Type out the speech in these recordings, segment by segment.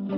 Hi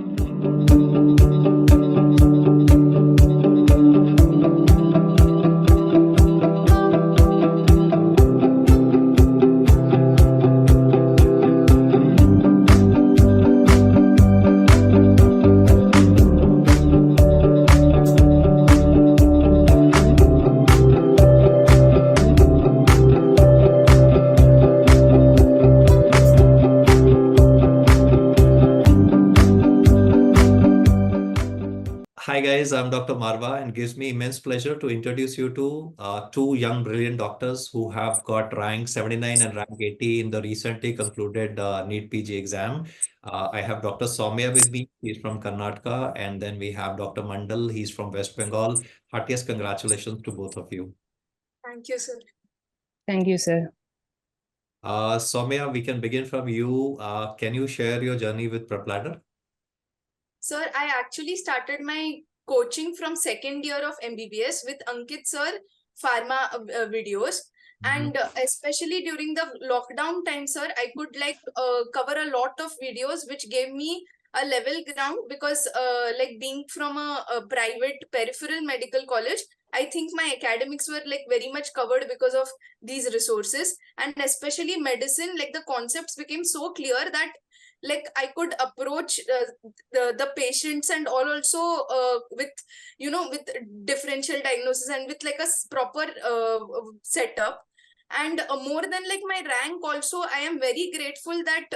guys, I'm Dr. Marwah and gives me immense pleasure to introduce you to two young brilliant doctors who have got rank 79 and rank 80 in the recently concluded NEET PG exam. I have Dr. Soumya with me, he's from Karnataka, and then we have Dr. Mandal, he's from West Bengal. Heartiest congratulations to both of you. Thank you, sir. Thank you, sir. Soumya, we can begin from you. Can you share your journey with PrepLadder? Sir, I actually started my coaching from second year of MBBS with Ankit sir, pharma videos. And especially during the lockdown time, sir, I could cover a lot of videos which gave me a level ground because like being from a private peripheral medical college, I think my academics were like very much covered because of these resources. And especially medicine, like the concepts became so clear that like I could approach the patients and all also with with differential diagnosis and with like a proper setup. And more than like my rank also, I am very grateful that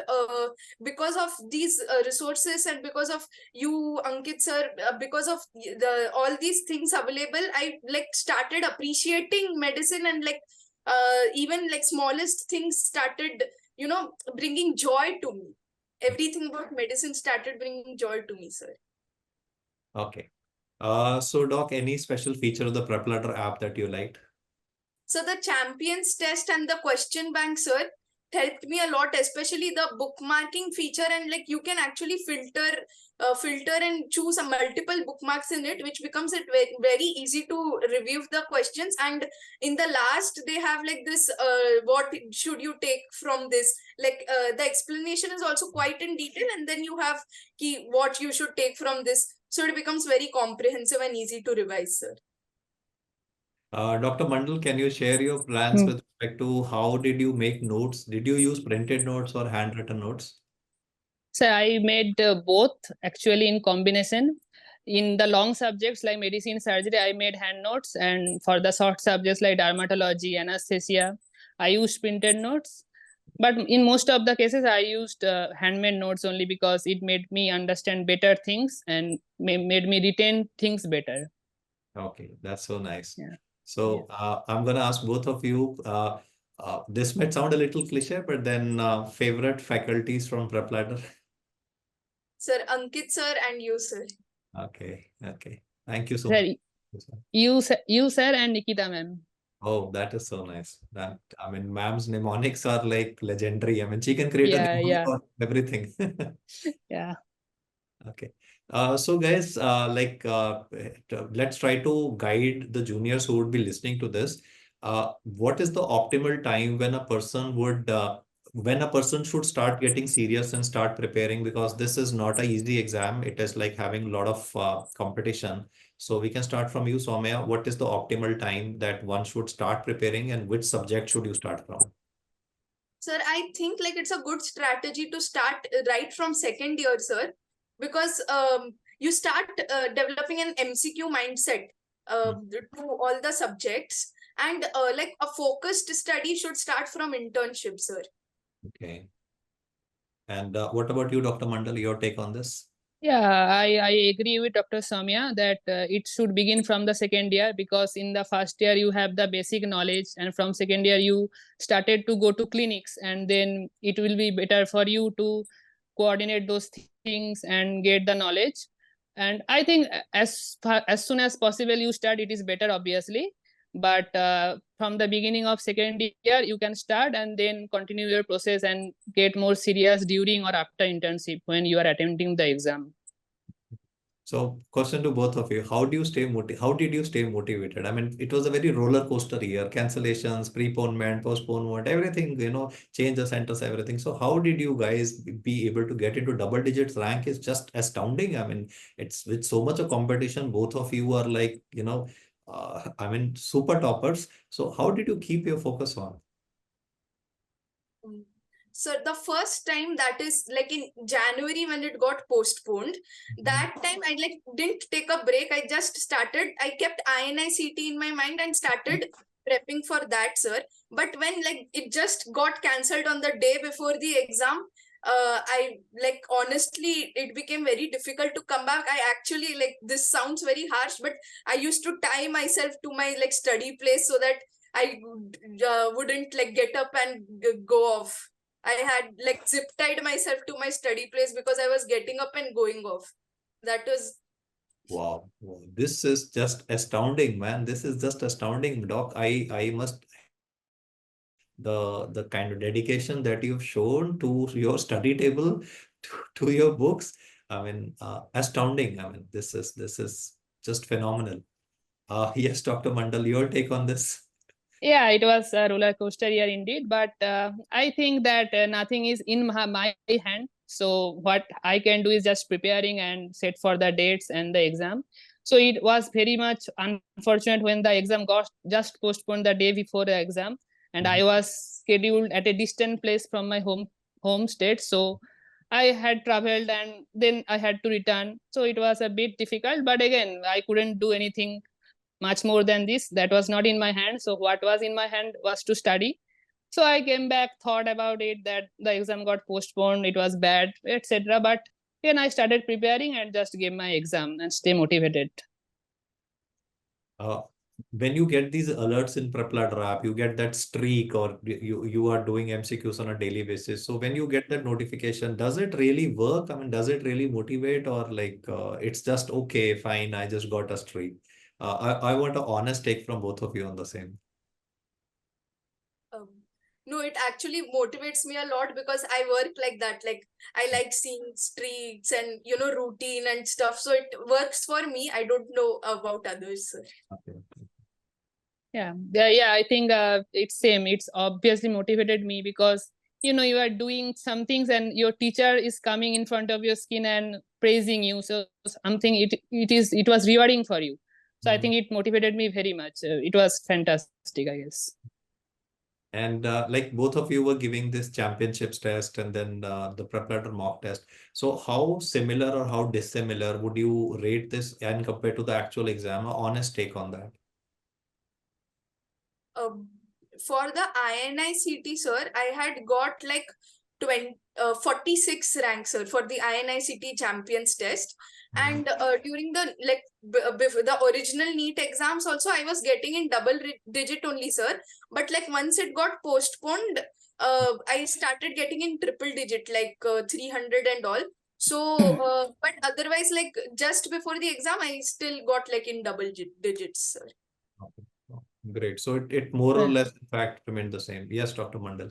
because of these resources and because of you, Ankit sir, because of the all these things available, I like started appreciating medicine. And like even like smallest things started bringing joy to me. Everything about medicine started bringing joy to me, sir. Okay. So Doc, any special feature of the PrepLadder app that you liked? So the champions test and the question bank, sir, helped me a lot, especially the bookmarking feature. And like you can actually filter and choose a multiple bookmarks in it, which becomes it very easy to review the questions. And in the last, they have like this what should you take from this, like the explanation is also quite in detail, and then you have what you should take from this, so it becomes very comprehensive and easy to revise, sir. Dr. Mandal, can you share your plans with respect to how did you make notes? Did you use printed notes or handwritten notes? So I made both actually in combination. In the long subjects like medicine, surgery, I made hand notes, and for the short subjects like dermatology, anesthesia, I used printed notes. But in most of the cases, I used handmade notes only because it made me understand better things and made me retain things better. Okay, that's so nice. Yeah. So I'm going to ask both of you. This might sound a little cliche, but then favorite faculties from PrepLadder? Sir, Ankit sir and you, sir. Okay, okay. Thank you so Sir, much. you sir and Nikita ma'am. Oh, that is so nice. That I mean, ma'am's mnemonics are like legendary. I mean, she can create a mnemonic for everything. Yeah. Okay. So guys, let's try to guide the juniors who would be listening to this. What is the optimal time when a person should start getting serious and start preparing? Because this is not an easy exam. It is like having a lot of competition. So we can start from you, Soumya. What is the optimal time that one should start preparing, and which subject should you start from? Sir, I think like it's a good strategy to start right from second year, sir, because you start developing an MCQ mindset to all the subjects, and like a focused study should start from internship, sir. Okay. And what about you, Dr. Mandal? Your take on this? Yeah, I agree with Dr. Soumya that it should begin from the second year, because in the first year you have the basic knowledge, and from second year you started to go to clinics, and then it will be better for you to coordinate those things and get the knowledge. And I think as soon as possible you start, it is better, obviously. But from the beginning of second year you can start and then continue your process and get more serious during or after internship when you are attempting the exam. So question to both of you, how did you stay motivated? I mean, it was a very roller coaster year, cancellations, preponement, postponement, everything, change the centers, everything. So how did you guys be able to get into double digits rank is just astounding. I mean, it's with so much of competition, both of you are like, I mean, super toppers. So how did you keep your focus on? Mm. So the first time, that is like in January when it got postponed, that time I like didn't take a break. I just started, I kept INI-CET in my mind and started prepping for that, sir. But when like it just got cancelled on the day before the exam, I like honestly it became very difficult to come back. I actually, like, this sounds very harsh, but I used to tie myself to my like study place so that I wouldn't like get up and go off. I had like zip tied myself to my study place because I was getting up and going off. That was Wow. Wow. This is just astounding, man. This is just astounding, Doc. I must hand my hat to you. The kind of dedication that you've shown to your study table, to your books. I mean, astounding. I mean, this is just phenomenal. Yes, Dr. Mandal, your take on this. Yeah, it was a roller coaster year indeed, but I think that nothing is in my hand. So what I can do is just preparing and set for the dates and the exam. So it was very much unfortunate when the exam got just postponed the day before the exam, and I was scheduled at a distant place from my home state. So I had traveled and then I had to return. So it was a bit difficult, but again, I couldn't do anything much more than this. That was not in my hand. So what was in my hand was to study. So I came back, thought about it, that the exam got postponed, it was bad, etc. But then I started preparing and just gave my exam and stay motivated. Uh, when you get these alerts in PrepLadder app, you get that streak, or you are doing MCQs on a daily basis. So when you get that notification, does it really work? I mean, does it really motivate, or like it's just okay, fine, I just got a streak? I want an honest take from both of you on the same. um, no, it actually motivates me a lot because I work like that. Like I like seeing streaks and routine and stuff. So it works for me. I don't know about others, sir. Okay. Yeah, I think it's same. It's obviously motivated me because you are doing some things and your teacher is coming in front of your skin and praising you. So something it was rewarding for you. So I think it motivated me very much. It was fantastic, I guess. And like both of you were giving this championships test and then the PrepLadder mock test. So how similar or how dissimilar would you rate this and compared to the actual exam? A honest take on that. um, for the INI-CET, sir, I had got like 46 rank, sir, for the INI-CET champions test. And during the like before the original NEET exams also, I was getting in double digit only, sir. But like once it got postponed, I started getting in triple digit, like 300 and all. So, but otherwise, like just before the exam, I still got like in double digits, sir. Okay. Oh, great. So it more or Yeah. less, in fact, remained the same. Yes, Dr. Mandal.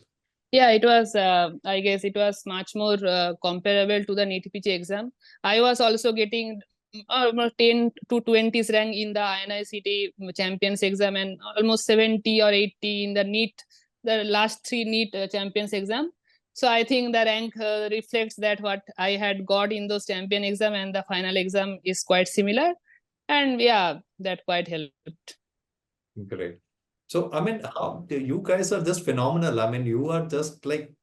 Yeah, it was, I guess it was much more comparable to the NEET PG exam. I was also getting almost 10 to 20s rank in the INI-CET champions exam and almost 70 or 80 in the NEET, the last three NEET champions exam. So I think the rank reflects that what I had got in those champion exam and the final exam is quite similar. And yeah, that quite helped. Great. So, I mean, you guys are just phenomenal. I mean, you are just like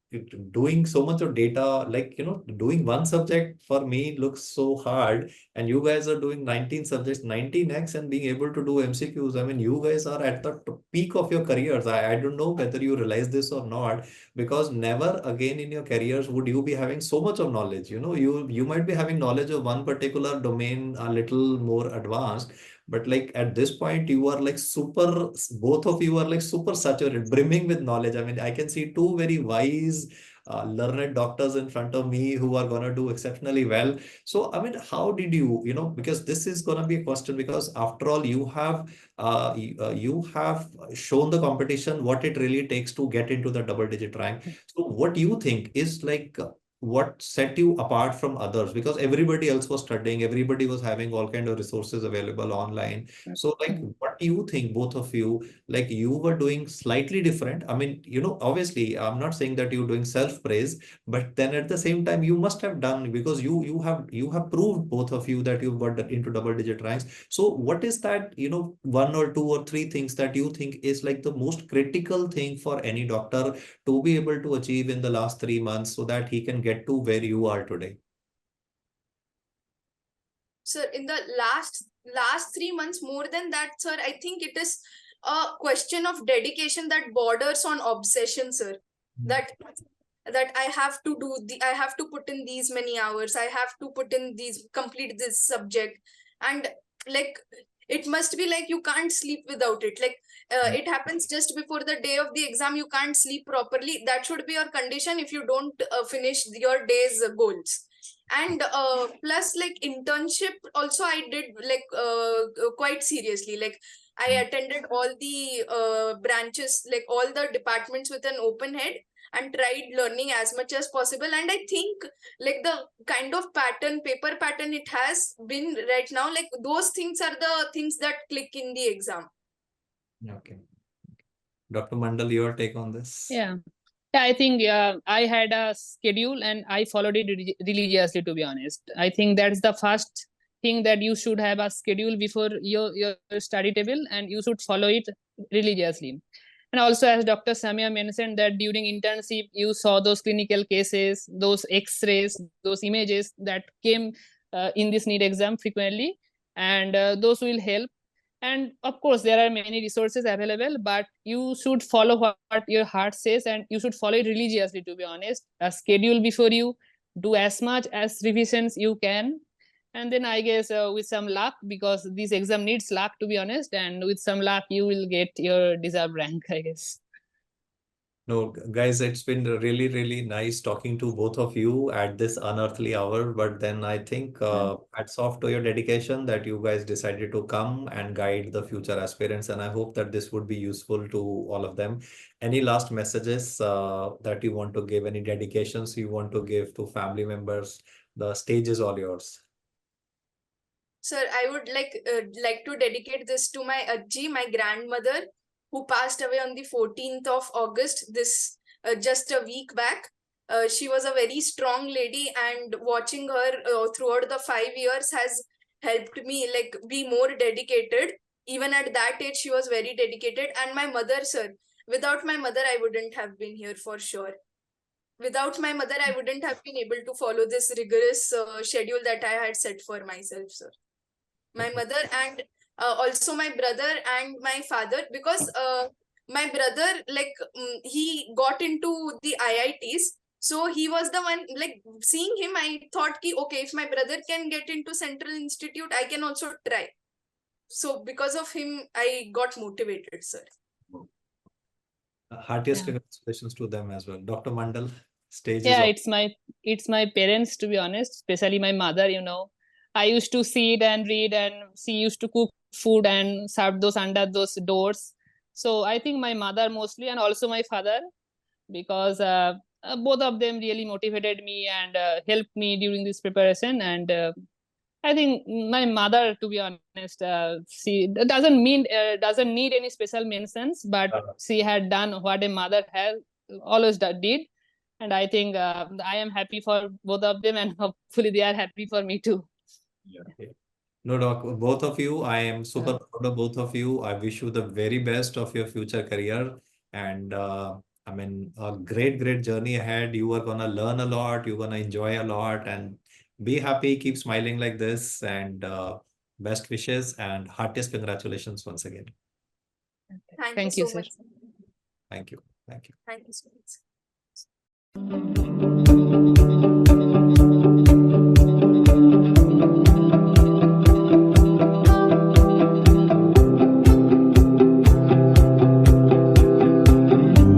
doing so much of data, like, doing one subject for me looks so hard. And you guys are doing 19 subjects, 19x, and being able to do MCQs. I mean, you guys are at the peak of your careers. I don't know whether you realize this or not, because never again in your careers would you be having so much of knowledge. You might be having knowledge of one particular domain a little more advanced, but like at this point you are like super, both of you are like super saturated, brimming with knowledge. I mean, I can see two very wise learned doctors in front of me who are going to do exceptionally well. So I mean, how did you, because this is going to be a question, because after all you have shown the competition what it really takes to get into the double digit rank. So what do you think is like what set you apart from others? Because everybody else was studying, everybody was having all kind of resources available online. So like, what do you think, both of you, like you were doing slightly different? I mean, obviously, I'm not saying that you're doing self-praise, but then at the same time, you must have done, because you have proved, both of you, that you've got into double-digit ranks. So what is that, one or two or three things that you think is like the most critical thing for any doctor to be able to achieve in the last 3 months so that he can get to where you are today? Sir, in the last 3 months, more than that, sir, I think it is a question of dedication that borders on obsession, sir. That I have to I have to put in these many hours, I have to complete this subject. And like, it must be like you can't sleep without it. Like, it happens just before the day of the exam, you can't sleep properly. That should be your condition if you don't finish your day's goals. And plus, like, internship also I did, like, quite seriously. Like, I attended all the branches, like all the departments, with an open head, and tried learning as much as possible. And I think, like, the kind of paper pattern it has been right now, like, those things are the things that click in the exam. Okay. Dr. Mandal, your take on this? Yeah, I think I had a schedule and I followed it religiously, to be honest. I think that's the first thing, that you should have a schedule before your study table, and you should follow it religiously. And also, as Dr. Samia mentioned, that during internship, you saw those clinical cases, those x-rays, those images that came in this NEET exam frequently, and those will help. And of course, there are many resources available, but you should follow what your heart says, and you should follow it religiously, to be honest. A schedule before you, do as much as revisions you can. And then I guess with some luck, because this exam needs luck, to be honest, and with some luck, you will get your deserved rank, I guess. No, guys, it's been really, really nice talking to both of you at this unearthly hour. But then I think hats off to your dedication that you guys decided to come and guide the future aspirants. And I hope that this would be useful to all of them. Any last messages that you want to give, any dedications you want to give to family members? The stage is all yours. Sir, I would like to dedicate this to my Ajji, my grandmother, who passed away on the 14th of August, this just a week back. She was a very strong lady, and watching her throughout the 5 years has helped me, like, be more dedicated. Even at that age, she was very dedicated. And my mother, sir, without my mother, I wouldn't have been here for sure. Without my mother, I wouldn't have been able to follow this rigorous schedule that I had set for myself, sir. My mother, and also my brother and my father, because my brother, like, he got into the IITs, so he was the one, like, seeing him, I thought ki, okay, if my brother can get into Central Institute, I can also try. So because of him, I got motivated, sir. Heartiest congratulations to them as well. Dr. Mandal, stage Yeah, is all. it's my parents, to be honest, especially my mother. I used to sit and read, and she used to cook food and serve those under those doors. So I think my mother mostly, and also my father, because both of them really motivated me and helped me during this preparation. And I think my mother, to be honest, she doesn't need any special mentions, but she had done what a mother has always did. And I think I am happy for both of them, and hopefully they are happy for me too. Okay. No, Doc, both of you, I am super proud of both of you. I wish you the very best of your future career. And I mean, a great, great journey ahead. You are going to learn a lot. You're going to enjoy a lot, and be happy. Keep smiling like this. And best wishes and heartiest congratulations once again. Thank you so sir. much. Thank you. Thank you. Thank you so much.